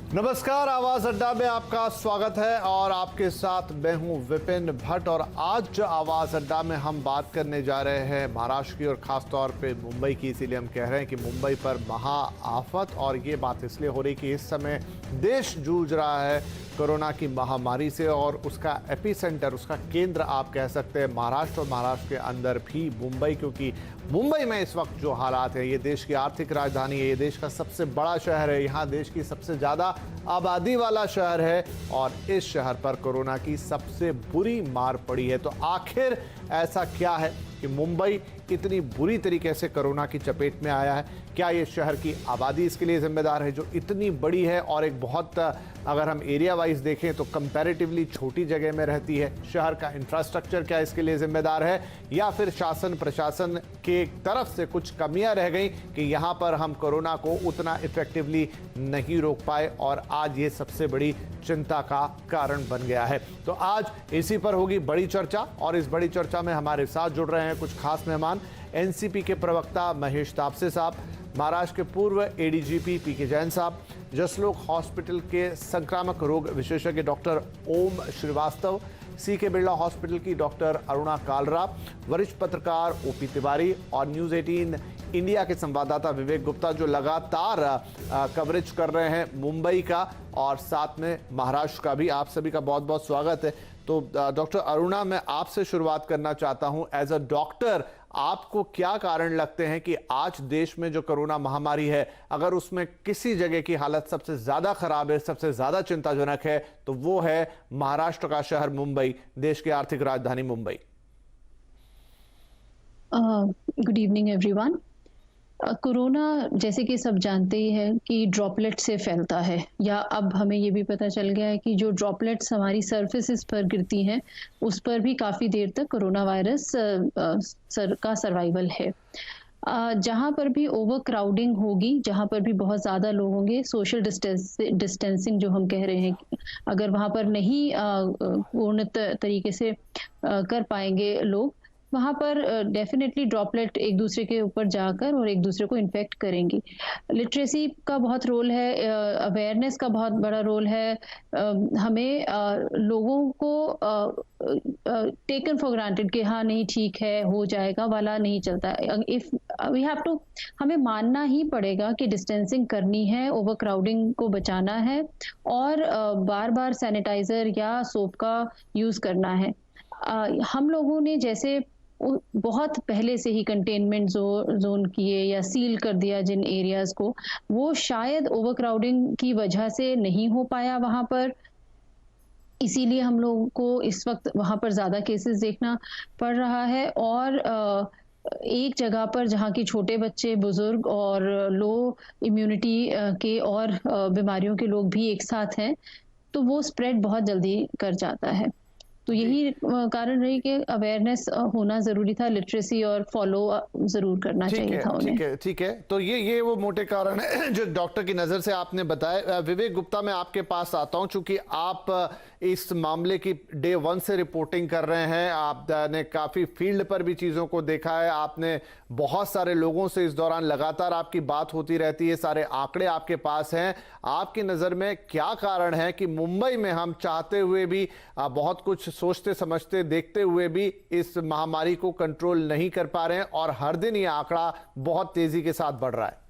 नमस्कार, आवाज अड्डा में आपका स्वागत है और आपके साथ मैं हूं विपिन भट्ट। और आज जो आवाज अड्डा में हम बात करने जा रहे हैं महाराष्ट्र की और खास तौर पे मुंबई की, इसीलिए हम कह रहे हैं कि मुंबई पर महा आफत। और ये बात इसलिए हो रही कि इस समय देश जूझ रहा है कोरोना की महामारी से और उसका एपिसेंटर, उसका केंद्र आप कह सकते हैं महाराष्ट्र, और महाराष्ट्र के अंदर भी मुंबई, क्योंकि मुंबई में इस वक्त जो हालात है, ये देश की आर्थिक राजधानी है, ये देश का सबसे बड़ा शहर है, यहाँ देश की सबसे ज़्यादा आबादी वाला शहर है और इस शहर पर कोरोना की सबसे बुरी मार पड़ी है। तो आखिर ऐसा क्या है कि मुंबई इतनी बुरी तरीके से कोरोना की चपेट में आया है? क्या ये शहर की आबादी इसके लिए जिम्मेदार है जो इतनी बड़ी है और एक बहुत, अगर हम एरिया वाइज देखें तो कंपैरेटिवली छोटी जगह में रहती है? शहर का इंफ्रास्ट्रक्चर क्या इसके लिए जिम्मेदार है, या फिर शासन प्रशासन के तरफ से कुछ कमियां रह गई कि यहाँ पर हम कोरोना को उतना इफेक्टिवली नहीं रोक पाए और आज ये सबसे बड़ी चिंता का कारण बन गया है? तो आज इसी पर होगी बड़ी चर्चा और इस बड़ी चर्चा में हमारे साथ जुड़ रहे हैं कुछ खास मेहमान। एनसीपी के प्रवक्ता महेश तापसे साहब, महाराष्ट्र के पूर्व एडीजीपी पीके जैन साहब, जसलोक हॉस्पिटल के संक्रामक रोग विशेषज्ञ डॉक्टर ओम श्रीवास्तव, सीके बिरला हॉस्पिटल की डॉक्टर अरुणा कालरा, वरिष्ठ पत्रकार ओपी तिवारी और न्यूज़ 18 इंडिया के संवाददाता विवेक गुप्ता, जो लगातार कवरेज कर रहे हैं मुंबई का और साथ में महाराष्ट्र का भी। आप सभी का बहुत बहुत स्वागत है। तो डॉक्टर अरुणा, मैं आपसे शुरुआत करना चाहता हूं। एज अ डॉक्टर, आपको क्या कारण लगते हैं कि आज देश में जो कोरोना महामारी है, अगर उसमें किसी जगह की हालत सबसे ज्यादा खराब है, सबसे ज्यादा चिंताजनक है, तो वो है महाराष्ट्र का शहर मुंबई, देश की आर्थिक राजधानी Mumbai? Good evening everyone. Corona जैसे कि सब जानते ही हैं कि ड्रॉपलेट से फैलता है, या अब हमें ये भी पता चल गया है कि जो ड्रॉपलेट्स हमारी सरफेसेस पर गिरती हैं उस पर भी काफ़ी देर तक कोरोना वायरस का सर्वाइवल है। जहाँ पर भी ओवर क्राउडिंग होगी, जहाँ पर भी बहुत ज़्यादा लोग होंगे, सोशल डिस्टेंसिंग जो हम कह रहे हैं, अगर वहाँ पर नहीं पूर्ण तरीके से कर पाएंगे लोग, वहाँ पर डेफिनेटली ड्रॉपलेट एक दूसरे के ऊपर जाकर और एक दूसरे को इन्फेक्ट करेंगी। लिटरेसी का बहुत रोल है, अवेयरनेस का बहुत बड़ा रोल है। हमें लोगों को टेकन फॉर ग्रांटेड कि हाँ नहीं ठीक है, हो जाएगा वाला नहीं चलता। इफ वी हैव टू, हमें मानना ही पड़ेगा कि डिस्टेंसिंग करनी है, ओवर क्राउडिंग को बचाना है और बार बार सैनिटाइजर या सोप का यूज करना है। हम लोगों ने जैसे बहुत पहले से ही कंटेनमेंट जोन किए या सील कर दिया जिन एरियाज को, वो शायद ओवरक्राउडिंग की वजह से नहीं हो पाया वहां पर, इसीलिए हम लोगों को इस वक्त वहां पर ज्यादा केसेस देखना पड़ रहा है। और एक जगह पर जहाँ की छोटे बच्चे, बुजुर्ग और लो इम्यूनिटी के और बीमारियों के लोग भी एक साथ हैं, तो वो स्प्रेड बहुत जल्दी कर जाता है। तो यही कारण रही कि अवेयरनेस होना जरूरी था, लिटरेसी और फॉलो जरूर करना चाहिए था उन्हें। ठीक है। तो ये वो मोटे कारण है जो डॉक्टर की नजर से आपने बताया। विवेक गुप्ता, मैं आपके पास आता हूं, चूंकि आप इस मामले की डे 1 से रिपोर्टिंग कर रहे हैं, आपने काफी फील्ड पर भी चीजों को देखा है, आपने बहुत सारे लोगों से इस दौरान लगातार आपकी बात होती रहती है, सारे आंकड़े आपके पास हैं। आपकी नजर में क्या कारण है कि मुंबई में हम चाहते हुए भी, बहुत कुछ सोचते समझते देखते हुए भी इस महामारी को कंट्रोल नहीं कर पा रहे हैं और हर दिन ये आंकड़ा बहुत तेजी के साथ बढ़ रहा है?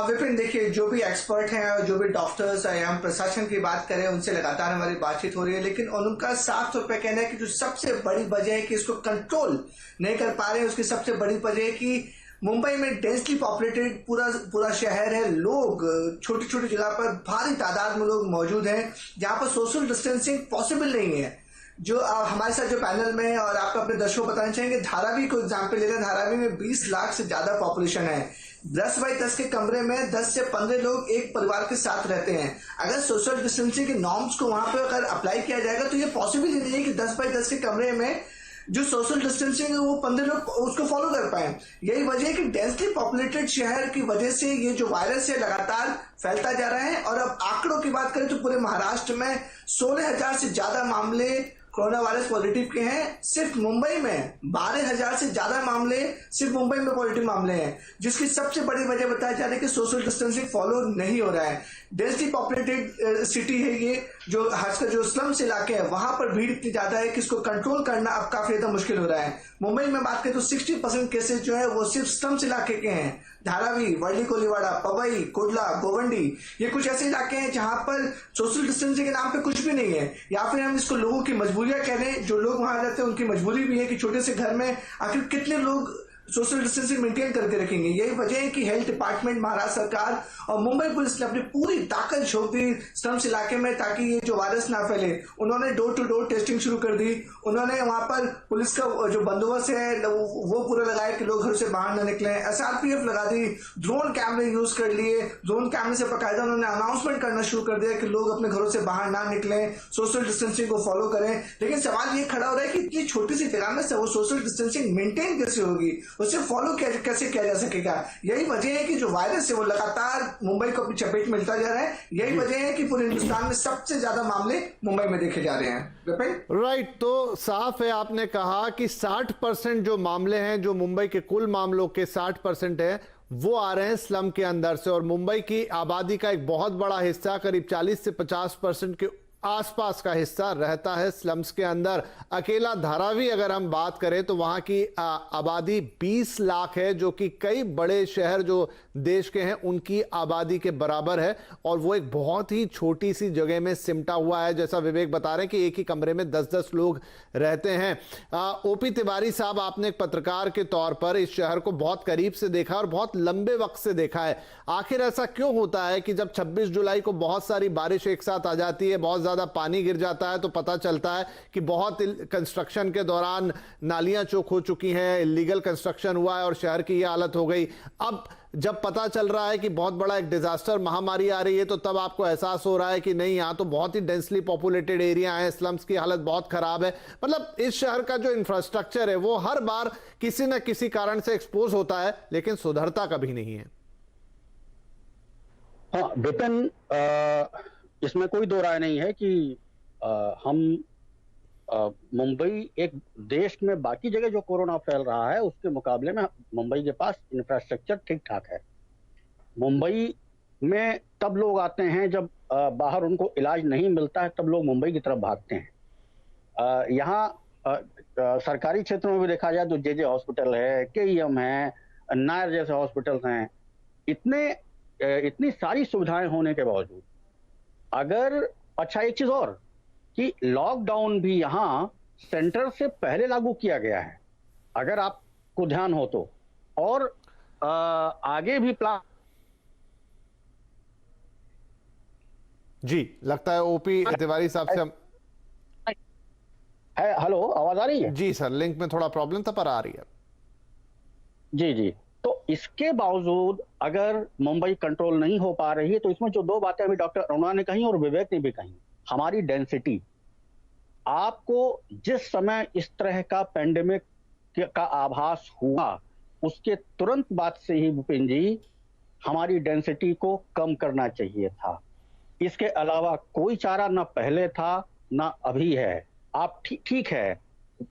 विपिन, देखिए, जो भी एक्सपर्ट हैं और जो भी डॉक्टर्स हैं, हम प्रशासन की बात करें, उनसे लगातार हमारी बातचीत हो रही है, लेकिन उनका साफ तौर पर कहना है कि जो सबसे बड़ी वजह है कि इसको कंट्रोल नहीं कर पा रहे हैं, उसकी सबसे बड़ी वजह है कि मुंबई में डेंसली पॉपुलेटेड पूरा शहर है। लोग छोटी छोटी जगह पर भारी तादाद में लोग मौजूद हैं, जहां पर सोशल डिस्टेंसिंग पॉसिबल नहीं है। जो हमारे साथ जो पैनल में है, और आप अपने दर्शकों को बताना चाहेंगे, धारावी को एग्जाम्पल ले लें। धारावी में 20 लाख से ज्यादा पॉपुलेशन है। 10 बाई 10 के कमरे में 10 से 15 लोग एक परिवार के साथ रहते हैं। अगर सोशल डिस्टेंसिंग के नॉर्म्स को वहां पर अगर अप्लाई किया जाएगा तो ये पॉसिबल ही नहीं है कि 10 बाई 10 के कमरे में जो सोशल डिस्टेंसिंग है वो 15 लोग उसको फॉलो कर पाए। यही वजह है कि डेंसली पॉपुलेटेड शहर की वजह से ये जो वायरस है लगातार फैलता जा रहा है। और अब आंकड़ों की बात करें तो पूरे महाराष्ट्र में 16,000 से ज्यादा मामले कोरोना वायरस पॉजिटिव के हैं। सिर्फ मुंबई में 12,000 से ज्यादा मामले सिर्फ मुंबई में पॉजिटिव मामले हैं, जिसकी सबसे बड़ी वजह बताया जा रही है कि सोशल डिस्टेंसिंग फॉलो नहीं हो रहा है। डेंसली पॉपुलेटेड सिटी है ये, जो खासकर जो स्लम्स इलाके हैं वहां पर भीड़ इतनी ज्यादा है कि इसको कंट्रोल करना अब काफी ज्यादा मुश्किल हो रहा है। मुंबई में बात करें तो 60% केसेस जो है वो सिर्फ स्लम्स इलाके के हैं। धारावी, वर्ली कोलीवाड़ा, पवई, कुडला, गोवंडी, ये कुछ ऐसे इलाके हैं जहां पर सोशल डिस्टेंसिंग के नाम पे कुछ भी नहीं है, या फिर हम इसको लोगों की मजबूरियां कह रहे हैं। जो लोग वहां रहते हैं उनकी मजबूरी भी है कि छोटे से घर में आखिर कितने लोग सोशल डिस्टेंसिंग मेंटेन करके रखेंगे। यही वजह है कि हेल्थ डिपार्टमेंट, महाराष्ट्र सरकार और मुंबई पुलिस ने अपनी पूरी ताकत झोंक दी स्लम्स इलाके में ताकि ये जो वायरस ना फैले। उन्होंने डोर टू डोर टेस्टिंग शुरू कर दी। उन्होंने वहां पर पुलिस का जो बंदोबस्त है वो पूरा लगाया कि लोग घर से बाहर ना निकले। SRPF लगा दी, ड्रोन कैमरे यूज कर लिए। ड्रोन कैमरे से बाकायदा उन्होंने अनाउंसमेंट करना शुरू कर दिया कि लोग अपने घरों से बाहर ना निकले, सोशल डिस्टेंसिंग को फॉलो करें। लेकिन सवाल ये खड़ा हो रहा है कि इतनी छोटी सी जगह में से वो सोशल डिस्टेंसिंग मेंटेन कैसे होगी, उसे फॉलो कैसे किया जा सकेगा। यही वजह है कि जो वायरस है वो लगातार मुंबई को अपनी चपेट में मिलता जा रहा है। यही वजह है कि पूरे हिंदुस्तान में सबसे ज्यादा मामले मुंबई में देखे जा रहे हैं। राइट, तो साफ है, आपने कहा कि 60% जो मामले हैं, जो मुंबई के कुल मामलों के 60% है, वो आ रहे हैं स्लम के अंदर से। और मुंबई की आबादी का एक बहुत बड़ा हिस्सा, करीब 40 से 50% के आसपास का हिस्सा रहता है स्लम्स के अंदर। अकेला धारावी अगर हम बात करें तो वहां की आबादी 20 लाख है, जो कि कई बड़े शहर जो देश के हैं उनकी आबादी के बराबर है। और वो एक बहुत ही छोटी सी जगह में सिमटा हुआ है। जैसा विवेक बता रहे हैं कि एक ही कमरे में 10-10 लोग रहते हैं। OP तिवारी साहब, आपने एक पत्रकार के तौर पर इस शहर को बहुत करीब से देखा और बहुत लंबे वक्त से देखा है। आखिर ऐसा क्यों होता है कि जब 26 जुलाई को बहुत सारी बारिश एक साथ आ जाती है, बहुत ज्यादा पानी गिर जाता है, तो पता चलता है कि बहुत कंस्ट्रक्शन के दौरान नालियां चौक हो चुकी हैं, इलीगल कंस्ट्रक्शन हुआ है और शहर की यह हालत हो गई। अब जब पता चल रहा है कि बहुत बड़ा एक डिजास्टर महामारी आ रही है, तो तब आपको एहसास हो रहा है कि नहीं, यहां तो बहुत ही डेंसली पॉपुलेटेड एरिया है, स्लम्स की हालत बहुत खराब है। मतलब इस शहर का जो इंफ्रास्ट्रक्चर है वो हर बार किसी न किसी कारण से एक्सपोज होता है, लेकिन सुधरता कभी नहीं है। हाँ विपिन, इसमें कोई दो राय नहीं है कि हम मुंबई एक देश में बाकी जगह जो कोरोना फैल रहा है उसके मुकाबले में मुंबई के पास इंफ्रास्ट्रक्चर ठीक ठाक है। मुंबई में तब लोग आते हैं जब बाहर उनको इलाज नहीं मिलता है, तब लोग मुंबई की तरफ भागते हैं। यहाँ सरकारी क्षेत्रों में भी देखा जाए तो JJ हॉस्पिटल है, KEM है, नायर जैसे हॉस्पिटल्स हैं। इतनी सारी सुविधाएं होने के बावजूद अगर, अच्छा एक चीज और कि लॉकडाउन भी यहां सेंटर से पहले लागू किया गया है, अगर आपको ध्यान हो तो, और आगे भी प्लान। जी, लगता है OP तिवारी साहब से हम है। हेलो, आवाज आ रही है? जी सर, लिंक में थोड़ा प्रॉब्लम था पर आ रही है। जी। तो इसके बावजूद अगर मुंबई कंट्रोल नहीं हो पा रही है, तो इसमें जो दो बातें अभी डॉक्टर अरुणा ने कही और विवेक ने भी कही, हमारी डेंसिटी। आपको जिस समय इस तरह का पेंडेमिक का आभास हुआ उसके तुरंत बाद से ही विपिन जी हमारी डेंसिटी को कम करना चाहिए था। इसके अलावा कोई चारा ना पहले था ना अभी है। आप ठीक है,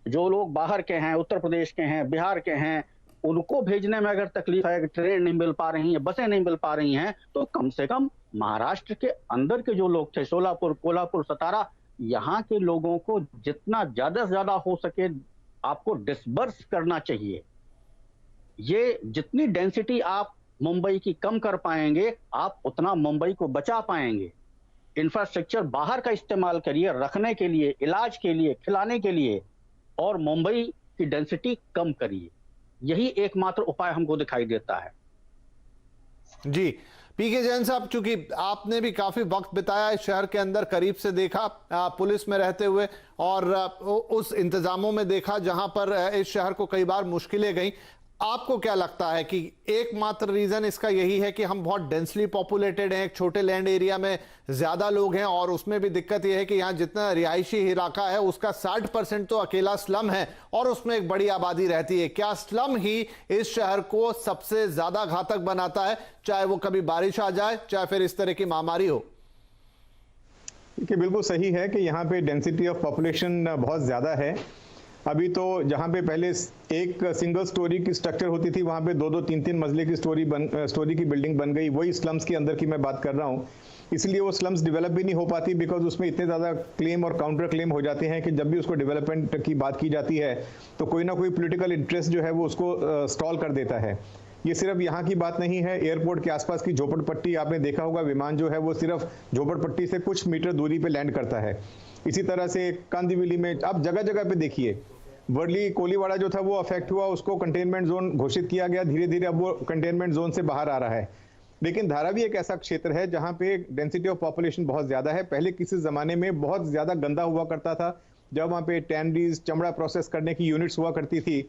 जो लोग बाहर के हैं, उत्तर प्रदेश के हैं, बिहार के हैं, उनको भेजने में अगर तकलीफ है, ट्रेन नहीं मिल पा रही है, बसें नहीं मिल पा रही हैं, तो कम से कम महाराष्ट्र के अंदर के जो लोग थे, सोलापुर, कोल्हापुर, सतारा, यहाँ के लोगों को जितना ज्यादा से ज्यादा हो सके आपको डिस्बर्स करना चाहिए। ये जितनी डेंसिटी आप मुंबई की कम कर पाएंगे, आप उतना मुंबई को बचा पाएंगे। इंफ्रास्ट्रक्चर बाहर का इस्तेमाल करिए, रखने के लिए, इलाज के लिए, खिलाने के लिए, और मुंबई की डेंसिटी कम करिए। यही एकमात्र उपाय हमको दिखाई देता है। जी, PK जैन साहब, चूंकि आपने भी काफी वक्त बिताया इस शहर के अंदर, करीब से देखा पुलिस में रहते हुए और उस इंतजामों में देखा जहां पर इस शहर को कई बार मुश्किलें गई, आपको क्या लगता है कि एकमात्र रीजन इसका यही है कि हम बहुत डेंसली पॉपुलेटेड हैं, एक छोटे लैंड एरिया में ज्यादा लोग हैं, और उसमें भी दिक्कत यह है कि यहाँ जितना रिहायशी इलाका है उसका 60% तो अकेला स्लम है और उसमें एक बड़ी आबादी रहती है। क्या स्लम ही इस शहर को सबसे ज्यादा घातक बनाता है, चाहे वो कभी बारिश आ जाए, चाहे फिर इस तरह की महामारी हो? कि बिल्कुल सही है कि यहाँ पे डेंसिटी ऑफ पॉपुलेशन बहुत ज़्यादा है। अभी तो जहाँ पे पहले एक सिंगल स्टोरी की स्ट्रक्चर होती थी, वहाँ पे 2-2, 3-3 मंजिले की स्टोरी की बिल्डिंग बन गई। वही स्लम्स के अंदर की मैं बात कर रहा हूँ। इसलिए वो स्लम्स डेवलप भी नहीं हो पाती, बिकॉज उसमें इतने ज़्यादा क्लेम और काउंटर क्लेम हो जाते हैं कि जब भी उसको डेवलपमेंट की बात की जाती है तो कोई ना कोई पॉलिटिकल इंटरेस्ट जो है वो उसको स्टॉल कर देता है। ये सिर्फ यहाँ की बात नहीं है, एयरपोर्ट के आसपास की झोपड़पट्टी आपने देखा होगा, विमान जो है वो सिर्फ झोपड़पट्टी से कुछ मीटर दूरी पे लैंड करता है। इसी तरह से कांदिवली में आप जगह जगह पे देखिए, वर्ली कोलीवाड़ा जो था वो अफेक्ट हुआ, उसको कंटेनमेंट जोन घोषित किया गया, धीरे धीरे अब वो कंटेनमेंट जोन से बाहर आ रहा है। लेकिन धारावी एक ऐसा क्षेत्र है जहाँ पे डेंसिटी ऑफ पॉपुलेशन बहुत ज्यादा है। पहले किसी जमाने में बहुत ज्यादा गंदा हुआ करता था, जब वहाँ पे टैनरीज, चमड़ा प्रोसेस करने की यूनिट्स हुआ करती थी,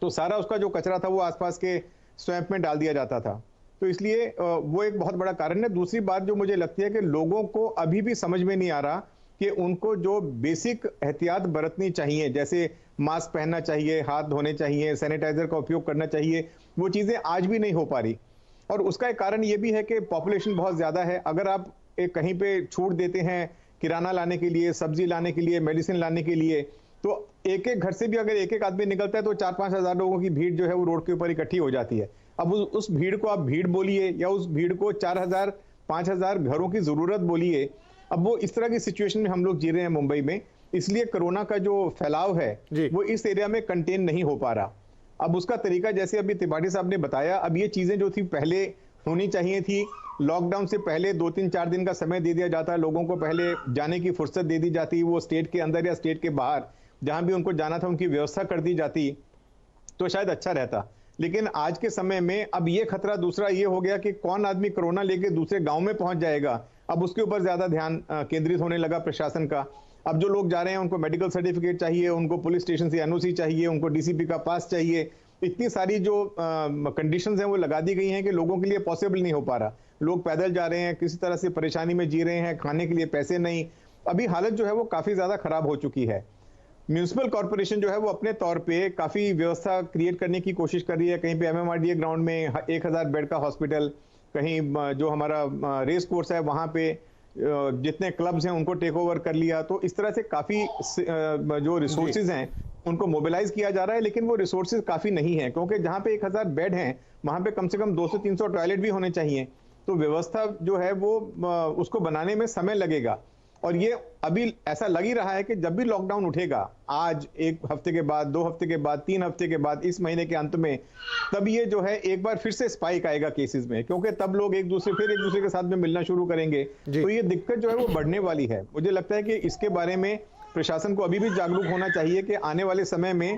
तो सारा उसका जो कचरा था वो आसपास के स्वैम्प में डाल दिया जाता था। तो इसलिए वो एक बहुत बड़ा कारण है। दूसरी बात जो मुझे लगती है कि लोगों को अभी भी समझ में नहीं आ रहा कि उनको जो बेसिक एहतियात बरतनी चाहिए, जैसे मास्क पहनना चाहिए, हाथ धोने चाहिए, सैनिटाइजर का उपयोग करना चाहिए, वो चीजें आज भी नहीं हो पा रही। और उसका एक कारण ये भी है कि पॉपुलेशन बहुत ज्यादा है। अगर आप एक कहीं पे छूट देते हैं किराना लाने के लिए, सब्जी लाने के लिए, मेडिसिन लाने के लिए, तो एक एक घर से भी अगर एक एक आदमी निकलता है तो 4-5 हजार लोगों की भीड़ जो है वो रोड के ऊपर इकट्ठी हो जाती है। अब उस भीड़ को आप भीड़ बोलिए या उस भीड़ को 4,000-5,000 घरों की जरूरत बोलिए, अब वो इस तरह की सिचुएशन में हम लोग जी रहे हैं मुंबई में। इसलिए कोरोना का जो फैलाव है वो इस एरिया में कंटेन नहीं हो पा रहा। अब उसका तरीका, जैसे अभी त्रिपाठी साहब ने बताया, अब ये चीजें जो थी पहले होनी चाहिए थी, लॉकडाउन से पहले 2-3-4 दिन का समय दे दिया जाता, लोगों को पहले जाने की फुर्सत दे दी जाती, वो स्टेट के अंदर या स्टेट के बाहर जहां भी उनको जाना था उनकी व्यवस्था कर दी जाती, तो शायद अच्छा रहता। लेकिन आज के समय में अब ये खतरा दूसरा ये हो गया कि कौन आदमी कोरोना लेके दूसरे गांव में पहुंच जाएगा, अब उसके ऊपर ज्यादा ध्यान केंद्रित होने लगा प्रशासन का। अब जो लोग जा रहे हैं उनको मेडिकल सर्टिफिकेट चाहिए, उनको पुलिस स्टेशन से एनओसी चाहिए, उनको डीसीपी का पास चाहिए। इतनी सारी जो कंडीशंस हैं वो लगा दी गई हैं कि लोगों के लिए पॉसिबल नहीं हो पा रहा। लोग पैदल जा रहे हैं, किसी तरह से परेशानी में जी रहे हैं, खाने के लिए पैसे नहीं। अभी हालत जो है वो काफी ज्यादा खराब हो चुकी है। म्यूनिसिपल कॉर्पोरेशन जो है वो अपने तौर पे काफी व्यवस्था क्रिएट करने की कोशिश कर रही है। कहीं पे एमएमआरडीए ग्राउंड में 1000 बेड का हॉस्पिटल, कहीं जो हमारा रेस कोर्स है वहां पे जितने क्लब्स हैं उनको टेक ओवर कर लिया। तो इस तरह से काफी जो रिसोर्सेज हैं उनको मोबिलाइज किया जा रहा है, लेकिन वो रिसोर्सेज काफी नहीं है, क्योंकि जहां पे 1000 बेड हैं वहां पे कम से कम 200-300 टॉयलेट भी होने चाहिए। तो व्यवस्था जो है वो उसको बनाने में समय लगेगा। और ये अभी ऐसा लग ही रहा है कि जब भी लॉकडाउन उठेगा, आज 1 हफ्ते के बाद, 2 हफ्ते के बाद, 3 हफ्ते के बाद, इस महीने के अंत में, तब ये जो है एक बार फिर से स्पाइक आएगा केसेस में, क्योंकि तब लोग एक दूसरे के साथ में मिलना शुरू करेंगे। तो ये दिक्कत जो है वो बढ़ने वाली है। मुझे लगता है कि इसके बारे में प्रशासन को अभी भी जागरूक होना चाहिए कि आने वाले समय में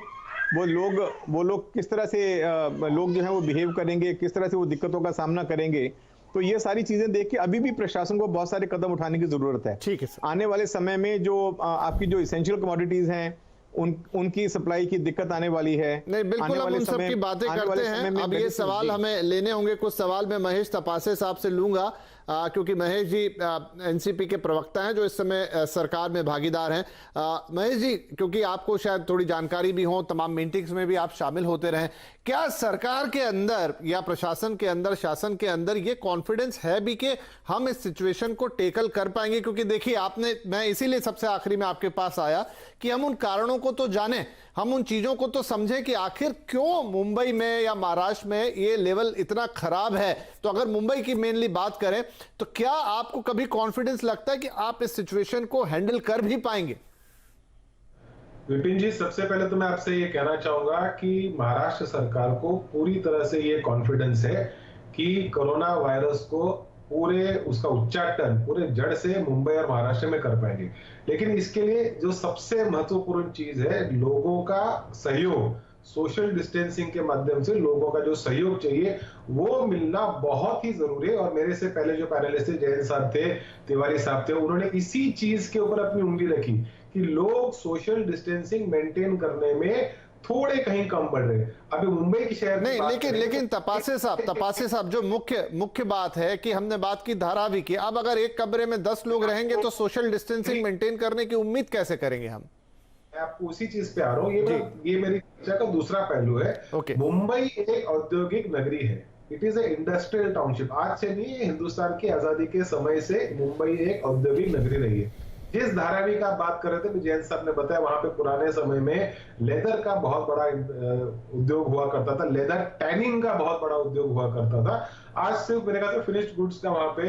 वो लोग किस तरह से लोग जो है वो बिहेव करेंगे, किस तरह से वो दिक्कतों का सामना करेंगे। तो ये सारी चीजें देख के अभी भी प्रशासन को बहुत सारे कदम उठाने की जरूरत है। ठीक है सर। आने वाले समय में जो आपकी जो इसेंशियल कमोडिटीज हैं उनकी सप्लाई की दिक्कत आने वाली है। नहीं, बिल्कुल हम उन सब की बातें करते हैं। अब ये सवाल हमें लेने होंगे, कुछ सवाल मैं महेश तपासे साहब से लूंगा, क्योंकि महेश जी एनसीपी के प्रवक्ता हैं जो इस समय सरकार में भागीदार हैं। महेश जी, क्योंकि आपको शायद थोड़ी जानकारी भी हो, तमाम मीटिंग्स में भी आप शामिल होते रहे, क्या सरकार के अंदर या प्रशासन के अंदर, शासन के अंदर ये कॉन्फिडेंस है भी कि हम इस सिचुएशन को टेकल कर पाएंगे? क्योंकि देखिए मैं इसीलिए सबसे आखिरी में आपके पास आया कि हम उन कारणों को तो जाने, हम उन चीजों को तो समझें कि आखिर क्यों मुंबई में या महाराष्ट्र में ये लेवल इतना खराब है। तो अगर मुंबई की मेनली बात करें तो क्या आपको कभी कॉन्फिडेंस लगता है कि आप इस सिचुएशन को हैंडल कर भी पाएंगे? विपिन जी, सबसे पहले तो मैं आपसे ये कहना चाहूंगा कि महाराष्ट्र सरकार को पूरी तरह से ये कॉन्फिडेंस है कि कोरोना वायरस को पूरे उसका उच्चाटन पूरे जड़ से मुंबई और महाराष्ट्र में कर पाएंगे। लेकिन इसके लिए जो सबसे महत्वपूर्ण चीज है, लोगों का सहयोग, सोशल डिस्टेंसिंग के माध्यम से लोगों का जो सहयोग चाहिए वो मिलना बहुत ही जरूरी है। और मेरे से पहले जो पैनलिस्ट थे, जयंत साहब थे, तिवारी साहब थे, उन्होंने इसी चीज के ऊपर अपनी उंगली रखी कि लोग सोशल डिस्टेंसिंग मेंटेन करने में थोड़े कहीं कम बढ़ रहे हैं। अभी मुंबई की शहर नहीं, लेकिन तपासे साहब जो मुख्य बात है कि हमने बात की धारावी की, अब अगर एक कमरे में 10 लोग रहेंगे तो सोशल डिस्टेंसिंग मेंटेन करने की उम्मीद कैसे करेंगे हम? मैं आपको उसी चीज पे आ रहा हूँ। ये मेरी चर्चा का दूसरा पहलू है। मुंबई एक औद्योगिक नगरी है, it is a industrial township. आज से नहीं, हिंदुस्तान की आजादी के समय से मुंबई एक औद्योगिक नगरी रही है। जिस धारावी का आप बात कर रहे थे, जयंत साहब ने बताया, वहां पे पुराने समय में लेदर का बहुत बड़ा उद्योग हुआ करता था, लेदर टैनिंग का बहुत बड़ा उद्योग हुआ करता था। आज सिर्फ मेरे ख्याल से फिनिश्ड गुड्स का वहां पे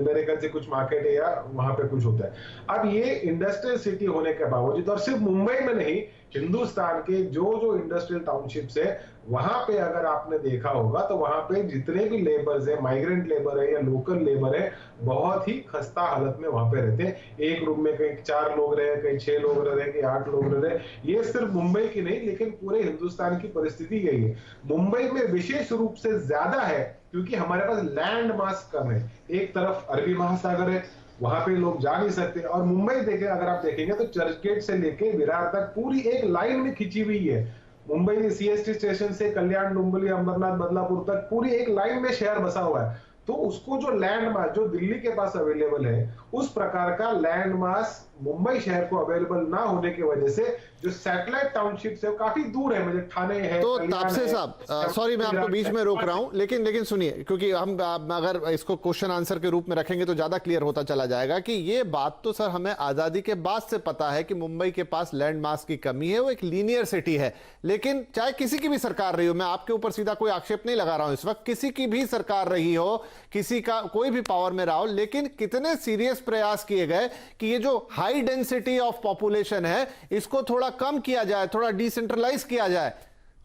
मेरे ख्याल से कुछ मार्केट है या वहां पे कुछ होता है। अब ये इंडस्ट्रियल सिटी होने के बावजूद, और सिर्फ मुंबई में नहीं, हिंदुस्तान के जो इंडस्ट्रियल टाउनशिप्स है वहां पे अगर आपने देखा होगा तो वहां पे जितने भी लेबर्स है, माइग्रेंट लेबर है या लोकल लेबर है, बहुत ही खस्ता हालत में वहां पे रहते हैं। एक रूम में कहीं 4 लोग रहे, कहीं 6 लोग रहे, कहीं 8 लोग रहे। ये सिर्फ मुंबई की नहीं, लेकिन पूरे हिंदुस्तान की परिस्थिति यही है। मुंबई में विशेष रूप से ज्यादा है क्योंकि हमारे पास लैंड मास कम है। एक तरफ अरबी महासागर है, वहां पे लोग जा नहीं सकते। और मुंबई देखें, अगर आप देखेंगे तो चर्च गेट से लेके विरार तक पूरी एक लाइन में खिंची हुई है। मुंबई सीएसटी स्टेशन से कल्याण, डुंबिली, अंबरनाथ, बदलापुर तक पूरी एक लाइन में शहर बसा हुआ है। तो उसको जो लैंड मास जो दिल्ली के पास अवेलेबल है, उस प्रकार का लैंड मास मुंबई शहर को अवेलेबल ना होने की वजह से जो सैटेलाइट टाउनशिप्स है वो काफी दूर है। मुझे ठाणे है, तो कल्याण तापसे है, साहब, सॉरी मैं आपको बीच में रोक रहा हूं, लेकिन सुनिए, क्योंकि हम अगर इसको क्वेश्चन आंसर के रूप में रखेंगे तो ज्यादा क्लियर होता चला जाएगा कि ये बात तो सर हमें आजादी के बाद से पता है कि मुंबई के पास लैंड मास की कमी है, वो एक लीनियर सिटी है। लेकिन चाहे किसी की भी सरकार रही हो, मैं आपके ऊपर सीधा कोई आक्षेप नहीं लगा रहा हूं इस वक्त, किसी की भी सरकार रही हो, किसी का कोई भी पावर में रहा हो, लेकिन कितने सीरियस प्रयास किए गए कि ये जो हाई डेंसिटी ऑफ पॉपुलेशन है इसको थोड़ा कम किया जाए, थोड़ा डिसेंट्रलाइज किया जाए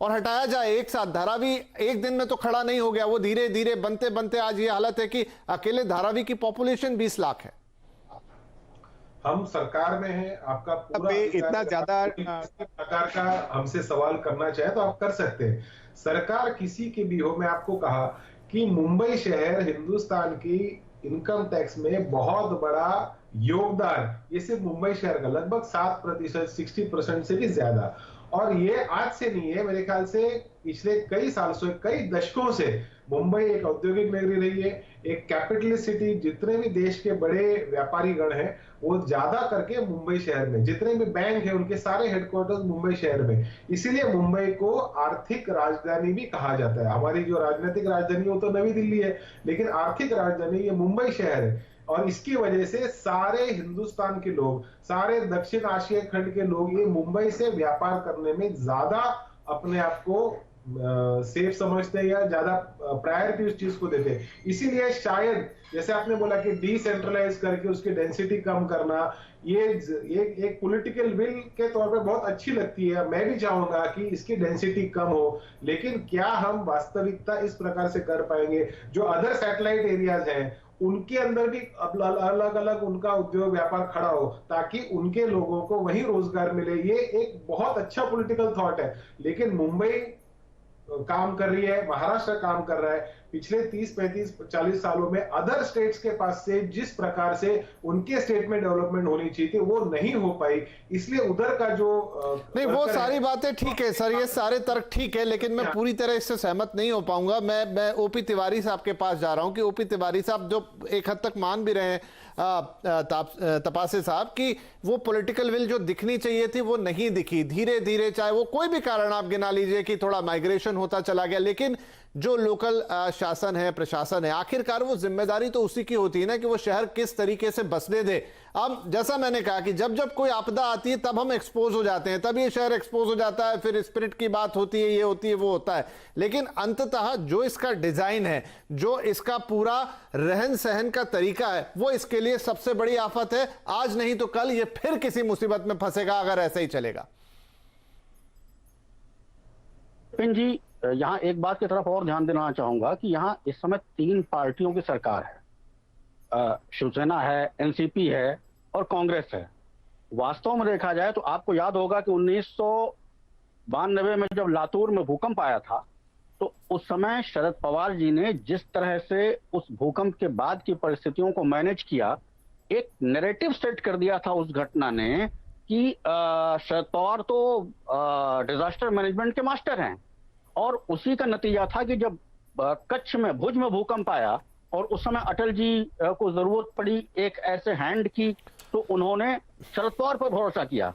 और हटाया जाए एक साथ। धारावी एक दिन में तो खड़ा नहीं हो गया, वो धीरे धीरे बनते बनते आज ये हालत है कि अकेले धारावी की पॉपुलेशन 20 लाख है। हम सरकार में हैं, आपका पूरा इतना ज्यादा सरकार का हमसे सवाल करना चाहे तो आप कर सकते हैं। सरकार किसी की भी हो, मैं आपको कहा कि मुंबई शहर हिंदुस्तान की इनकम टैक्स में बहुत बड़ा योगदान, ये सिर्फ मुंबई शहर का लगभग 7%, 60% से भी ज्यादा। और ये आज से नहीं है, मेरे ख्याल से पिछले कई साल से, कई दशकों से मुंबई एक औद्योगिक नगरी रही है, एक कैपिटलिस्ट सिटी। जितने भी देश के बड़े व्यापारी गण हैं वो ज्यादा करके मुंबई शहर में, जितने भी बैंक हैं उनके सारे हेडक्वार्टर्स मुंबई शहर में। इसीलिए मुंबई को आर्थिक राजधानी भी कहा जाता है। हमारी जो राजनीतिक राजधानी वो तो नई दिल्ली है, लेकिन आर्थिक राजधानी ये मुंबई शहर है। और इसकी वजह से सारे हिंदुस्तान के लोग, सारे दक्षिण एशिया खंड के लोग ये मुंबई से व्यापार करने में ज्यादा अपने आप को सेफ समझते हैं या ज्यादा प्रायोरिटी उस चीज को देते हैं। इसीलिए शायद जैसे आपने बोला कि डिसेंट्रलाइज करके उसकी डेंसिटी कम करना, ये एक पॉलिटिकल विल के तौर पे बहुत अच्छी लगती है। मैं भी चाहूंगा कि इसकी डेंसिटी कम हो, लेकिन क्या हम वास्तविकता इस प्रकार से कर पाएंगे? जो अदर सैटेलाइट एरियाज हैं उनके अंदर भी अलग अलग उनका उद्योग व्यापार खड़ा हो ताकि उनके लोगों को वही रोजगार मिले। ये एक बहुत अच्छा पॉलिटिकल थॉट है, लेकिन मुंबई काम कर रही है, महाराष्ट्र काम कर रहा है। पिछले 30, 35, 40 सालों में अदर स्टेट्स के पास से जिस प्रकार से उनके स्टेट में डेवलपमेंट होनी चाहिए थी वो नहीं हो पाई, इसलिए उधर का जो नहीं, वो सारी बातें ठीक है सर, ये सारे तर्क ठीक है, लेकिन मैं पूरी तरह इससे सहमत नहीं हो पाऊंगा। मैं ओपी तिवारी साहब के पास जा रहा हूं कि ओपी तिवारी साहब जो एक हद तक मान भी रहे हैं तपासे साहब कि वो पॉलिटिकल विल जो दिखनी चाहिए थी वो नहीं दिखी। धीरे धीरे, चाहे वो कोई भी कारण आप गिना लीजिए कि थोड़ा माइग्रेशन होता चला गया, लेकिन जो लोकल शासन है, प्रशासन है, आखिरकार वो जिम्मेदारी तो उसी की होती है ना कि वो शहर किस तरीके से बसने दे। अब जैसा मैंने कहा कि जब जब कोई आपदा आती है तब हम एक्सपोज हो जाते हैं, तब ये शहर एक्सपोज हो जाता है, फिर स्पिरिट की बात होती है, ये होती है, वो होता है। लेकिन अंततः जो इसका डिजाइन है, जो इसका पूरा रहन सहन का तरीका है, वो इसके लिए सबसे बड़ी आफत है। आज नहीं तो कल ये फिर किसी मुसीबत में फंसेगा अगर ऐसा ही चलेगा। जी, यहाँ एक बात की तरफ और ध्यान देना चाहूंगा कि यहाँ इस समय 3 पार्टियों की सरकार है। शिवसेना है, एनसीपी है और कांग्रेस है। वास्तव में देखा जाए तो आपको याद होगा कि 1992 में जब लातूर में भूकंप आया था तो उस समय शरद पवार जी ने जिस तरह से उस भूकंप के बाद की परिस्थितियों को मैनेज किया, एक नैरेटिव सेट कर दिया था उस घटना ने कि शरद पवार तो डिजास्टर मैनेजमेंट के मास्टर हैं। और उसी का नतीजा था कि जब कच्छ में, भुज में भूकंप आया और उस समय अटल जी को जरूरत पड़ी एक ऐसे हैंड की, तो उन्होंने शरद पवार पर भरोसा किया।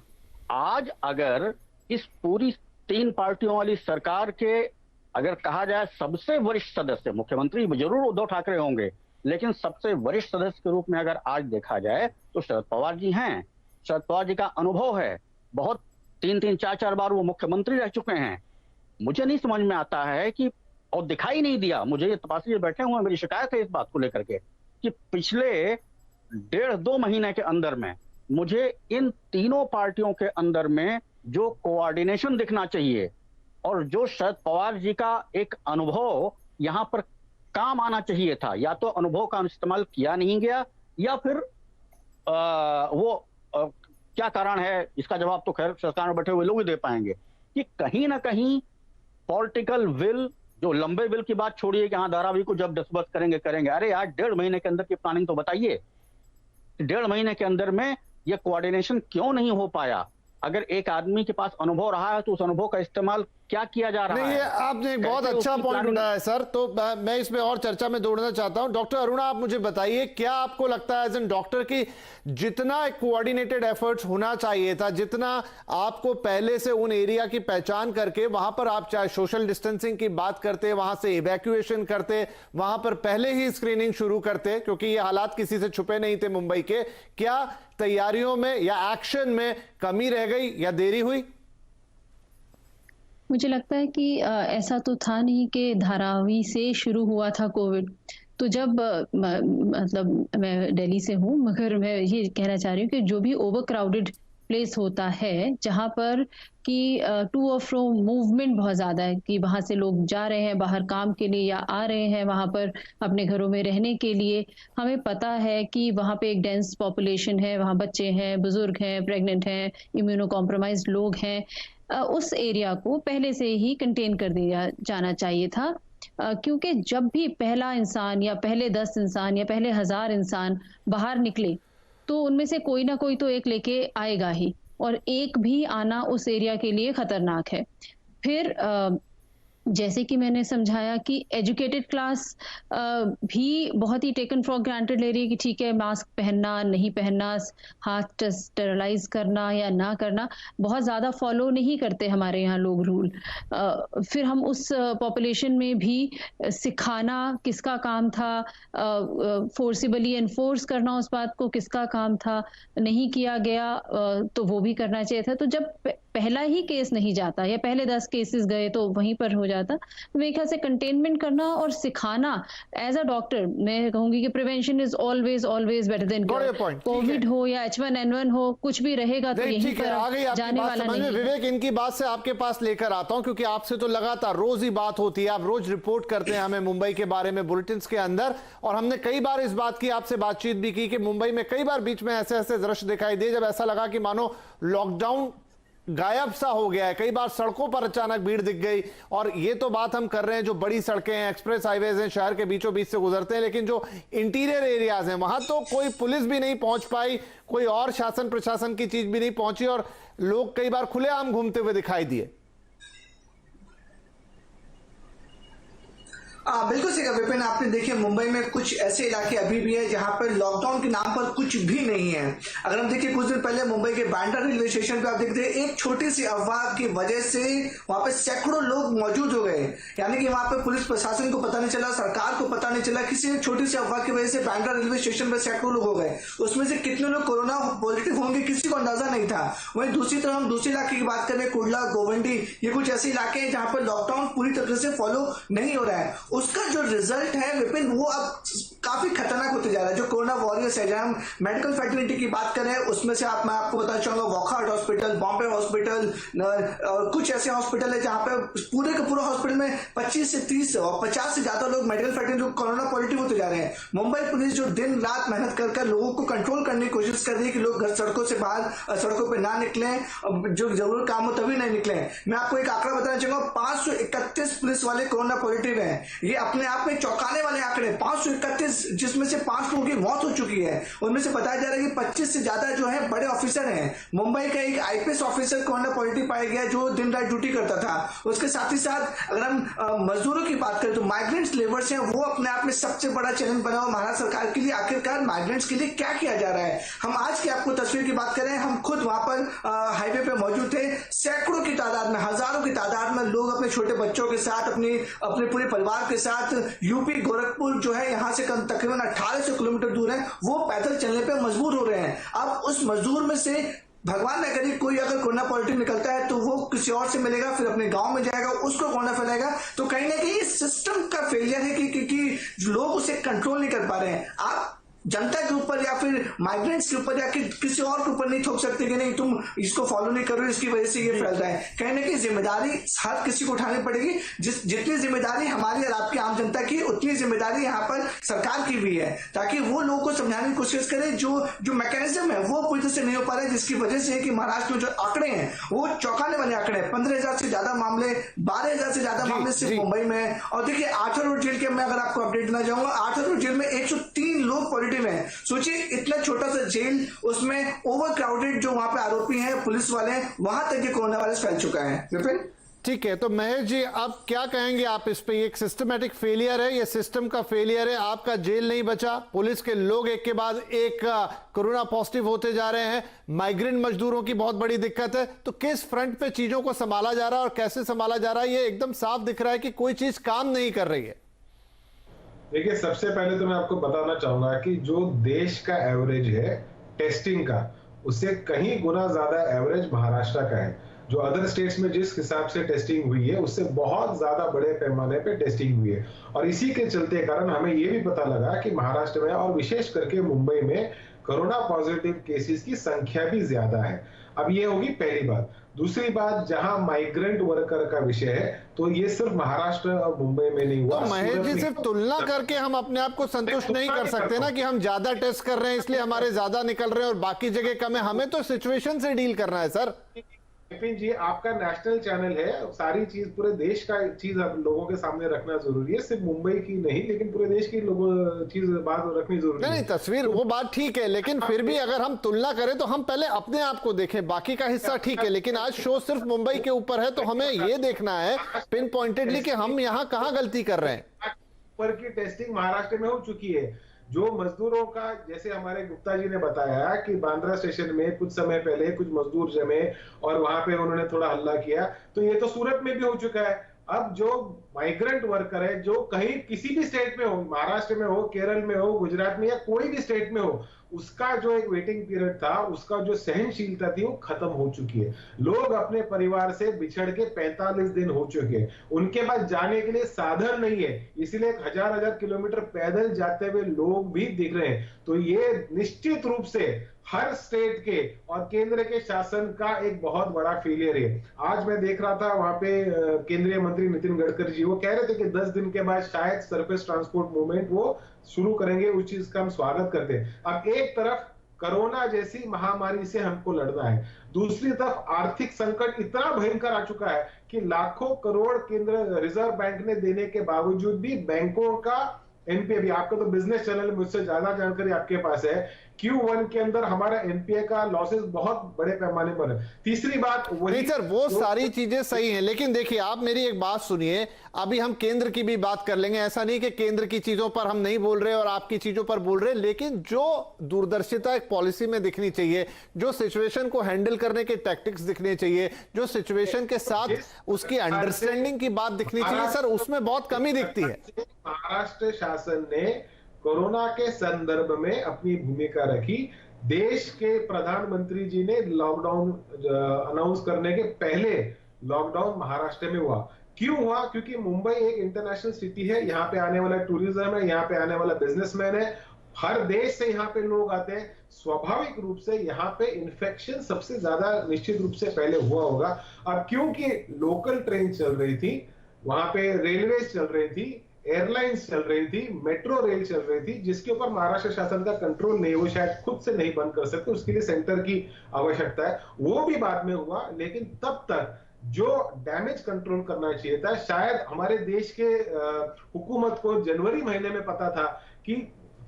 आज अगर इस पूरी 3 पार्टियों वाली सरकार के अगर कहा जाए सबसे वरिष्ठ सदस्य, मुख्यमंत्री जरूर उद्धव ठाकरे होंगे, लेकिन सबसे वरिष्ठ सदस्य के रूप में अगर आज देखा जाए तो शरद पवार जी हैं। शरद पवार जी का अनुभव है, बहुत 3-4 बार वो मुख्यमंत्री रह चुके हैं। मुझे नहीं समझ में आता है कि, और दिखाई नहीं दिया मुझे, ये तपासी बैठे हुए, मेरी शिकायत है इस बात को लेकर के कि पिछले 1.5-2 महीने के अंदर में मुझे इन तीनों पार्टियों के अंदर में जो कोऑर्डिनेशन दिखना चाहिए और जो शरद पवार जी का एक अनुभव यहां पर काम आना चाहिए था, या तो अनुभव का इस्तेमाल किया नहीं गया, या फिर क्या कारण है, इसका जवाब तो खैर सरकार में बैठे हुए लोग ही दे पाएंगे, कि कहीं ना कहीं पॉलिटिकल विल, जो लंबे विल की बात छोड़िए कि हाँ धारावी को जब डिस्बर्स करेंगे, अरे आज 1.5 महीने के अंदर की प्लानिंग तो बताइए। 1.5 महीने के अंदर में ये कोऑर्डिनेशन क्यों नहीं हो पाया? अगर एक आदमी के पास अनुभव रहा है तो उस अनुभव का इस्तेमाल क्या किया जा रहा है? नहीं, ये आपने एक बहुत अच्छा पॉइंट उठाया है सर, तो मैं इसमें और चर्चा में जोड़ना चाहता हूं। डॉक्टर अरुणा, आप मुझे बताइए, क्या आपको लगता है एज एन डॉक्टर कि जितना कोऑर्डिनेटेड एफर्ट्स होना चाहिए था, जितना आपको पहले से उन एरिया की पहचान करके वहां पर आप चाहे सोशल डिस्टेंसिंग की बात करते, वहां से इवैक्यूएशन करते, वहां पर पहले ही स्क्रीनिंग शुरू करते, क्योंकि ये हालात किसी से छुपे नहीं थे मुंबई के, क्या तैयारियों में या एक्शन में कमी रह गई या देरी हुई? मुझे लगता है कि ऐसा तो था नहीं कि धारावी से शुरू हुआ था कोविड। तो जब मतलब मैं दिल्ली से हूँ, मगर मैं ये कहना चाह रही हूँ कि जो भी ओवर क्राउडेड प्लेस होता है, जहाँ पर कि टू और फ्रो मूवमेंट बहुत ज़्यादा है, कि वहाँ से लोग जा रहे हैं बाहर काम के लिए या आ रहे हैं वहाँ पर अपने घरों में रहने के लिए, हमें पता है कि वहाँ पे एक डेंस पॉपुलेशन है, वहाँ बच्चे हैं, बुजुर्ग हैं, प्रेग्नेंट हैं, इम्यूनो कॉम्प्रोमाइज्ड लोग हैं। उस एरिया को पहले से ही कंटेन कर दिया जाना चाहिए था, क्योंकि जब भी पहला इंसान या पहले 10 इंसान या पहले 1000 इंसान बाहर निकले तो उनमें से कोई ना कोई तो एक लेके आएगा ही, और एक भी आना उस एरिया के लिए खतरनाक है। फिर जैसे कि मैंने समझाया कि एजुकेटेड क्लास भी बहुत ही टेकन फॉर ग्रांटेड ले रही है कि ठीक है, मास्क पहनना, नहीं पहनना, हाथ स्टेरलाइज करना या ना करना बहुत ज़्यादा फॉलो नहीं करते हमारे यहाँ लोग रूल। फिर हम उस पॉपुलेशन में भी सिखाना किसका काम था, फोर्सिबली एनफोर्स करना उस बात को किसका काम था, नहीं किया गया तो वो भी करना चाहिए था। तो जब पहला ही केस नहीं जाता या पहले 10 केसेस गए तो वहीं पर हो जाता, मेरे ख्याल से कंटेनमेंट करना और सिखाना, एज अ डॉक्टर मैं कहूंगी कि prevention is always better than cure. Covid हो या H1N1 हो, कुछ भी रहेगा तो यहीं पर जाने वाला नहीं। विवेक, इनकी बात से आपके पास लेकर आता हूं, क्योंकि आपसे तो लगातार रोज ही बात होती है, आप रोज रिपोर्ट करते हैं हमें मुंबई के बारे में बुलेटिन के अंदर, और हमने कई बार इस बात की आपसे बातचीत भी की कि मुंबई में कई बार बीच में ऐसे ऐसे दृश्य दिखाई दिए जब ऐसा लगा कि मानो लॉकडाउन गायब सा हो गया है। कई बार सड़कों पर अचानक भीड़ दिख गई, और ये तो बात हम कर रहे हैं जो बड़ी सड़कें हैं, एक्सप्रेस हाईवेज हैं, शहर के बीचों बीच से गुजरते हैं, लेकिन जो इंटीरियर एरियाज हैं वहां तो कोई पुलिस भी नहीं पहुंच पाई, कोई और शासन प्रशासन की चीज भी नहीं पहुंची, और लोग कई बार खुलेआम घूमते हुए दिखाई दिए। बिल्कुल सही कहा विपिन आपने। देखिए मुंबई में कुछ ऐसे इलाके अभी भी है जहां पर लॉकडाउन के नाम पर कुछ भी नहीं है। अगर हम देखिए कुछ दिन पहले मुंबई के बांद्रा रेलवे स्टेशन पे आप देखते हैं एक छोटी सी अफवाह की वजह से वहां पे सैकड़ों लोग मौजूद हो गए, यानी कि वहां पे पुलिस प्रशासन को पता नहीं चला, सरकार को पता नहीं चला, किसी एक छोटी सी अफवाह की वजह से बांद्रा रेलवे स्टेशन पर सैकड़ों लोग हो गए। उसमें से कितने लोग कोरोना पॉजिटिव होंगे किसी को अंदाजा नहीं था। वहीं दूसरी तरफ हम दूसरे इलाके की बात करें, कुर्ला, गोवंडी, ये कुछ ऐसे इलाके हैं जहां पर लॉकडाउन पूरी तरह से फॉलो नहीं हो रहा है। उसका जो रिजल्ट है विपिन वो अब काफी खतरनाक होते जा रहा है। जो कोरोना वॉरियर्स है, जहां हम मेडिकल फैसिलिटी की बात करें उसमें से मैं आपको बताना चाहूंगा वॉकहार्ट हॉस्पिटल, बॉम्बे हॉस्पिटल और कुछ ऐसे हॉस्पिटल है जहां पे पूरे के पूरे हॉस्पिटल में 25 से 30 और 50 से ज्यादा लोग मेडिकल फैसिलिटी जो कोरोना पॉजिटिव होते जा रहे हैं। मुंबई पुलिस जो दिन रात मेहनत कर लोगों को कंट्रोल करने की कोशिश कर रही है कि लोग घर सड़कों से बाहर सड़कों पर ना निकले, जो जरूर काम हो तभी नहीं निकले। मैं आपको एक आंकड़ा बताना चाहूंगा, 531 पुलिस वाले कोरोना पॉजिटिव है। ये अपने आप में चौंकाने वाले आंकड़े, 531 जिसमें से 5 लोगों की मौत हो चुकी है। उनमें से बताया जा रहा है कि 25 से ज्यादा जो है बड़े ऑफिसर हैं। मुंबई का एक आईपीएस ऑफिसर कोरोना पॉजिटिव पाया गया जो दिन रात ड्यूटी करता था। उसके साथ ही साथ अगर हम मजदूरों की बात करें तो माइग्रेंट्स लेबर्स हैं, वो अपने आप में सबसे बड़ा चैलेंज बना हुआ महाराष्ट्र सरकार के लिए। आखिरकार माइग्रेंट्स के लिए क्या किया जा रहा है? हम आज की आपको तस्वीर की बात करें, हम खुद वहां पर हाईवे पे मौजूद थे। सैकड़ों की तादाद में, हजारों की तादाद में लोग अपने छोटे बच्चों के साथ, अपने पूरे परिवार के साथ यूपी गोरखपुर जो है यहाँ से तकरीबन 1800 किलोमीटर दूर है, वो पैदल चलने पे मजबूर हो रहे हैं। अब उस मजदूर में से भगवान न करे कोई अगर कोरोना पॉजिटिव निकलता है तो वो किसी और से मिलेगा, फिर अपने गांव में जाएगा, उसको कोरोना फैलाएगा। तो कहीं ना कहीं सिस्टम का फेलियर है कि लोग उसे कंट्रोल नहीं कर पा रहे हैं। आप जनता के ऊपर या फिर माइग्रेंट्स के ऊपर या किसी और के ऊपर नहीं थोप सकते कि नहीं तुम इसको फॉलो नहीं कर रहे हो, इसकी वजह से ये फैल रहा है। कहीं ना कहीं जिम्मेदारी हर किसी को उठानी पड़ेगी। जितनी जिम्मेदारी हमारी और आपकी आम जनता की, उतनी जिम्मेदारी यहाँ पर सरकार की भी है, ताकि वो लोगों को समझाने की कोशिश करे। जो मैकेनिज्म है वो पूरी तरह से नहीं हो पा रहा है, जिसकी वजह से कि महाराष्ट्र में जो आंकड़े हैं वो चौंकाने वाले आंकड़े हैं। 15,000 से ज्यादा मामले, 12,000 से ज्यादा मामले सिर्फ मुंबई में। और देखिए आर्थर रोड जेल के मैं अगर आपको अपडेट देना चाहूंगा, आर्थर रोड जेल में 103 लोग पॉजिटिव है। सोचिए इतना छोटा सा जेल, उसमें ओवर क्राउडेड जो वहां पे आरोपी हैं, पुलिस वाले हैं, वहां तक ये कोरोना वायरस फैल चुका है। विपिन, ठीक है, तो महेश जी अब क्या कहेंगे आप इस पे? एक सिस्टमैटिक फेलियर है, ये सिस्टम का फेलियर है। आपका जेल नहीं बचा, पुलिस के लोग एक के बाद एक कोरोना पॉजिटिव होते जा रहे हैं, माइग्रेंट मजदूरों की बहुत बड़ी दिक्कत है। तो किस फ्रंट पे चीजों को संभाला जा रहा है और कैसे संभाला जा रहा है, ये एकदम साफ दिख रहा है कि कोई चीज काम नहीं कर रही है। देखिए, सबसे पहले तो मैं आपको बताना चाहूंगा कि जो देश का एवरेज है टेस्टिंग का, उससे कहीं गुना ज्यादा एवरेज महाराष्ट्र का है। जो अदर स्टेट्स में जिस हिसाब से टेस्टिंग हुई है उससे बहुत ज्यादा बड़े पैमाने पे टेस्टिंग हुई है। और इसी के चलते कारण हमें ये भी पता लगा कि महाराष्ट्र में और विशेष करके मुंबई में कोरोना पॉजिटिव केसेस की संख्या भी ज्यादा है। अब ये होगी पहली बात। दूसरी बात, जहां माइग्रेंट वर्कर का विषय है तो ये सिर्फ महाराष्ट्र और मुंबई में नहीं हुआ। तो महेश जी सिर्फ तुलना करके हम अपने आप को संतुष्ट नहीं कर सकते ना कि हम ज्यादा टेस्ट कर रहे हैं इसलिए हमारे ज्यादा निकल रहे हैं और बाकी जगह कम है। हमें तो सिचुएशन से डील करना है सर। विपिन जी, आपका नेशनल चैनल है, सारी चीज पूरे देश का चीज आप लोगों के सामने रखना जरूरी है, सिर्फ मुंबई की नहीं लेकिन पूरे देश की लोगों चीज बात रखनी जरूरी है। नहीं, तस्वीर वो बात ठीक है, लेकिन फिर भी अगर हम तुलना करें तो हम पहले अपने आप को देखें, बाकी का हिस्सा ठीक है। लेकिन आज शो सिर्फ मुंबई के ऊपर है, तो हमें ये देखना है पिन पॉइंटेडली कि हम यहाँ कहाँ गलती कर रहे हैं। पर की टेस्टिंग महाराष्ट्र में हो चुकी है। जो मजदूरों का, जैसे हमारे गुप्ता जी ने बताया कि बांद्रा स्टेशन में कुछ समय पहले कुछ मजदूर जमे और वहां पे उन्होंने थोड़ा हल्ला किया, तो ये तो सूरत में भी हो चुका है। अब जो माइग्रेंट वर्कर है जो कहीं किसी भी स्टेट में हो, महाराष्ट्र में हो, केरल में हो, गुजरात में या कोई भी स्टेट में हो, उसका जो एक वेटिंग पीरियड था, उसका जो सहनशीलता थी वो खत्म हो चुकी है। लोग अपने परिवार से बिछड़ के 45 दिन हो चुके हैं, उनके पास जाने के लिए साधन नहीं है, इसीलिए 1000 किलोमीटर पैदल जाते हुए लोग भी दिख रहे हैं। तो ये निश्चित रूप से हर स्टेट के और केंद्र के शासन का एक बहुत बड़ा फेलियर है। आज मैं देख रहा था वहां पे केंद्रीय मंत्री नितिन गडकरी जी वो कह रहे थे कि 10 दिन के बाद शायद सरफेस ट्रांसपोर्ट मूवमेंट वो शुरू करेंगे, उस चीज का हम स्वागत करते हैं। अब एक तरफ कोरोना जैसी महामारी से हमको लड़ना है, दूसरी तरफ आर्थिक संकट इतना भयंकर आ चुका है कि लाखों करोड़ केंद्र रिजर्व बैंक ने देने के बावजूद भी बैंकों का एनपीए भी, आपका तो बिजनेस चैनल मुझसे ज्यादा जानकारी आपके पास है, Q1 के अंदर हमारा एनपीए का लॉसेस बहुत बड़े पैमाने पर है। तीसरी बात वही सर, वो सारी चीजें सही हैं, लेकिन देखिए आप मेरी एक बात सुनिए, अभी हम केंद्र की भी बात कर लेंगे। ऐसा नहीं कि केंद्र की चीजों पर हम नहीं बोल रहे और आपकी चीजों पर बोल रहे, लेकिन जो दूरदर्शिता एक पॉलिसी में दिखनी चाहिए, जो सिचुएशन को हैंडल करने के टैक्टिक्स दिखने चाहिए, जो सिचुएशन के साथ उसकी अंडरस्टैंडिंग की बात दिखनी चाहिए, सर उसमें बहुत कमी दिखती है। महाराष्ट्र शासन ने कोरोना के संदर्भ में अपनी भूमिका रखी। देश के प्रधानमंत्री जी ने लॉकडाउन अनाउंस करने के पहले लॉकडाउन महाराष्ट्र में हुआ। क्यों हुआ? क्योंकि मुंबई एक इंटरनेशनल सिटी है, यहाँ पे आने वाला टूरिज्म है, यहाँ पे आने वाला बिजनेसमैन है, हर देश से यहाँ पे लोग आते हैं। स्वाभाविक रूप से यहाँ पे इन्फेक्शन सबसे ज्यादा निश्चित रूप से पहले हुआ होगा। अब क्योंकि लोकल ट्रेन चल रही थी, वहां पे रेलवे चल रही थी, एयरलाइंस चल रही थी, मेट्रो रेल चल रही थी, जिसके ऊपर महाराष्ट्र शासन का कंट्रोल नहीं, वो शायद खुद से नहीं बंद कर सकते, उसके लिए सेंटर की आवश्यकता है। वो भी बाद में हुआ, लेकिन तब तक जो डैमेज कंट्रोल करना चाहिए था, शायद हमारे देश के हुकूमत को जनवरी महीने में पता था कि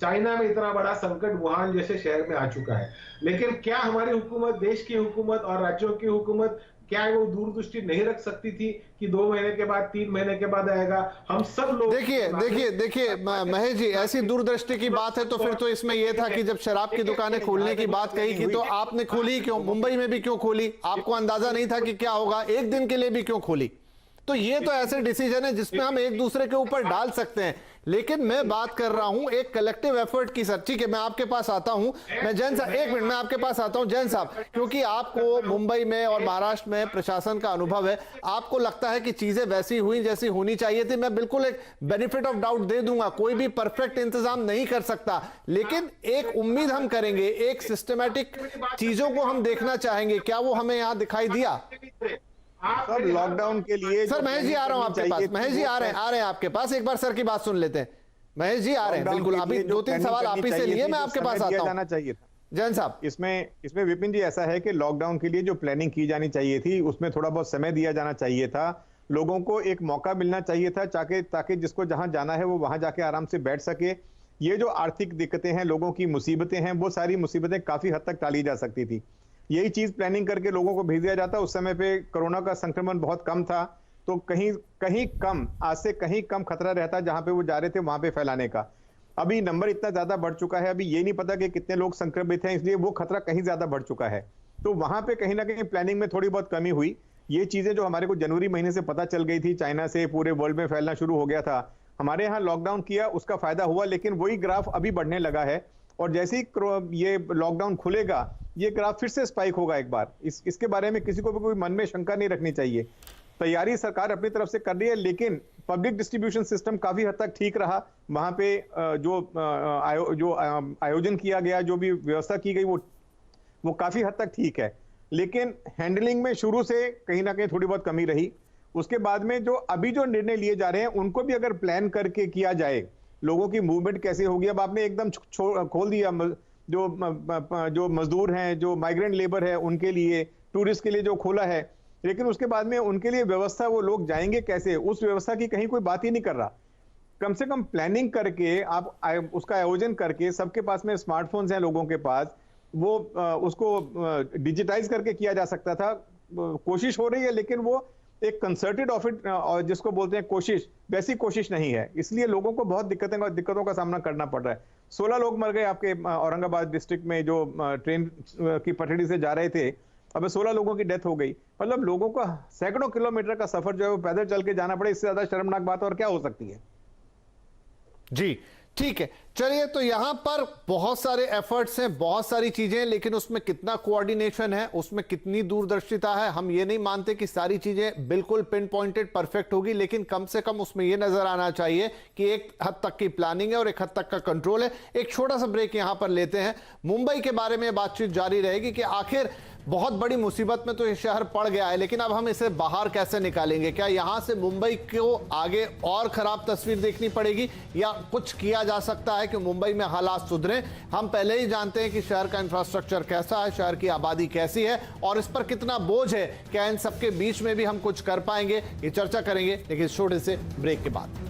चाइना में इतना बड़ा संकट वुहान जैसे शहर में आ चुका है, लेकिन क्या हमारी हुकूमत, देश की हुकूमत और राज्यों की हुकूमत, क्या वो दूरदृष्टि नहीं रख सकती थी कि 2 महीने के बाद, 3 महीने के बाद आएगा? हम सब लोग देखिए महेश जी, ऐसी दूरदृष्टि की बात है तो फिर तो इसमें यह था कि जब शराब की दुकानें खोलने की बात कही की तो आपने खोली क्यों? मुंबई में भी क्यों खोली? आपको अंदाजा नहीं था कि क्या होगा? एक दिन के लिए भी क्यों खोली? तो ये तो ऐसे डिसीजन है जिसमें हम एक दूसरे के ऊपर डाल सकते हैं, लेकिन मैं बात कर रहा हूं एक कलेक्टिव एफर्ट की। सर ठीक है, मैं आपके पास आता हूं। मैं जैन साहब, एक मिनट, मैं आपके पास आता हूं जैन साहब, क्योंकि आपको मुंबई में और महाराष्ट्र में प्रशासन का अनुभव है, आपको लगता है कि चीजें वैसी हुई जैसी होनी चाहिए थी। मैं बिल्कुल एक बेनिफिट ऑफ डाउट दे दूंगा, कोई भी परफेक्ट इंतजाम नहीं कर सकता, लेकिन एक उम्मीद हम करेंगे, एक सिस्टमैटिक चीजों को हम देखना चाहेंगे। क्या वो हमें यहां दिखाई दिया? सब लॉकडाउन के लिए सर महेश जी आ रहा हूं आपके पास, महेश जी आ रहे हैं आपके पास, एक बार सर की बात सुन लेते हैं। महेश जी आ रहे हैं, बिल्कुल। अभी 2-3 सवाल आप ही से लिए, मैं आपके पास आता हूं। जाना चाहिए था जैन साहब, इसमें विपिन जी ऐसा है कि लॉकडाउन के लिए जो प्लानिंग की जानी चाहिए थी उसमें थोड़ा बहुत समय दिया जाना चाहिए था, लोगों को एक मौका मिलना चाहिए था ताकि जिसको जहां जाना है वो वहां जाके आराम से बैठ सके। ये जो आर्थिक दिक्कतें हैं, लोगों की मुसीबतें हैं, वो सारी मुसीबतें काफी हद तक टाली जा सकती थी। यही चीज प्लानिंग करके लोगों को भेज दिया जाता। उस समय पे कोरोना का संक्रमण बहुत कम था, तो कहीं कम, आज से कहीं कम खतरा रहता जहां पे वो जा रहे थे वहां पे फैलाने का। अभी नंबर इतना ज्यादा बढ़ चुका है, अभी ये नहीं पता कि कितने लोग संक्रमित हैं, इसलिए वो खतरा कहीं ज्यादा बढ़ चुका है। तो वहां पे कहीं ना कहीं प्लानिंग में थोड़ी बहुत कमी हुई। ये चीजें जो हमारे को जनवरी महीने से पता चल गई थी, चाइना से पूरे वर्ल्ड में फैलना शुरू हो गया था, हमारे यहाँ लॉकडाउन किया, उसका फायदा हुआ, लेकिन वही ग्राफ अभी बढ़ने लगा है। और जैसे ही ये लॉकडाउन खुलेगा, ये ग्राफ फिर से स्पाइक होगा एक बार। इसके बारे में किसी को भी कोई मन में शंका नहीं रखनी चाहिए। तैयारी सरकार अपनी तरफ से कर रही है, लेकिन पब्लिक डिस्ट्रीब्यूशन सिस्टम काफी हद तक ठीक रहा। वहां पे जो आयोजन किया गया, जो भी व्यवस्था की गई, वो काफी हद तक ठीक है, लेकिन हैंडलिंग में शुरू से कहीं ना कहीं थोड़ी बहुत कमी रही। उसके बाद में अभी जो निर्णय लिए जा रहे हैं उनको भी अगर प्लान करके किया जाए, लोगों की मूवमेंट कैसे होगी। अब आपने एकदम खोल दिया, जो मजदूर हैं, जो माइग्रेंट लेबर है, उनके लिए, टूरिस्ट के लिए जो खोला है, लेकिन उसके बाद में उनके लिए व्यवस्था, वो लोग जाएंगे कैसे, उस व्यवस्था की कहीं कोई बात ही नहीं कर रहा। कम से कम प्लानिंग करके आप उसका आयोजन करके, सबके पास में स्मार्टफोन्स हैं लोगों के पास, वो उसको डिजिटाइज करके किया जा सकता था। कोशिश हो रही है, लेकिन वो एक कंसर्टेड ऑफिट जिसको बोलते हैं कोशिश, वैसी कोशिश नहीं है। इसलिए लोगों को बहुत दिक्कतों का सामना करना पड़ रहा है। 16 लोग मर गए आपके औरंगाबाद डिस्ट्रिक्ट में, जो ट्रेन की पटरी से जा रहे थे, अब 16 लोगों की डेथ हो गई। मतलब लोगों को सैकड़ों किलोमीटर का सफर जो है वो पैदल चल के जाना पड़े, इससे ज्यादा शर्मनाक बात और क्या हो सकती है। जी ठीक है, चलिए। तो यहां पर बहुत सारे एफर्ट्स हैं, बहुत सारी चीजें हैं, लेकिन उसमें कितना कोऑर्डिनेशन है, उसमें कितनी दूरदर्शिता है, हम ये नहीं मानते कि सारी चीजें बिल्कुल पिन पॉइंटेड परफेक्ट होगी, लेकिन कम से कम उसमें यह नजर आना चाहिए कि एक हद तक की प्लानिंग है और एक हद तक का कंट्रोल है। एक छोटा सा ब्रेक यहां पर लेते हैं। मुंबई के बारे में बातचीत जारी रहेगी कि आखिर बहुत बड़ी मुसीबत में तो ये शहर पड़ गया है, लेकिन अब हम इसे बाहर कैसे निकालेंगे? क्या यहां से मुंबई को आगे और खराब तस्वीर देखनी पड़ेगी, या कुछ किया जा सकता है कि मुंबई में हालात सुधरें? हम पहले ही जानते हैं कि शहर का इंफ्रास्ट्रक्चर कैसा है, शहर की आबादी कैसी है और इस पर कितना बोझ है। क्या इन सबके बीच में भी हम कुछ कर पाएंगे? ये चर्चा करेंगे, लेकिन छोटे से ब्रेक के बाद।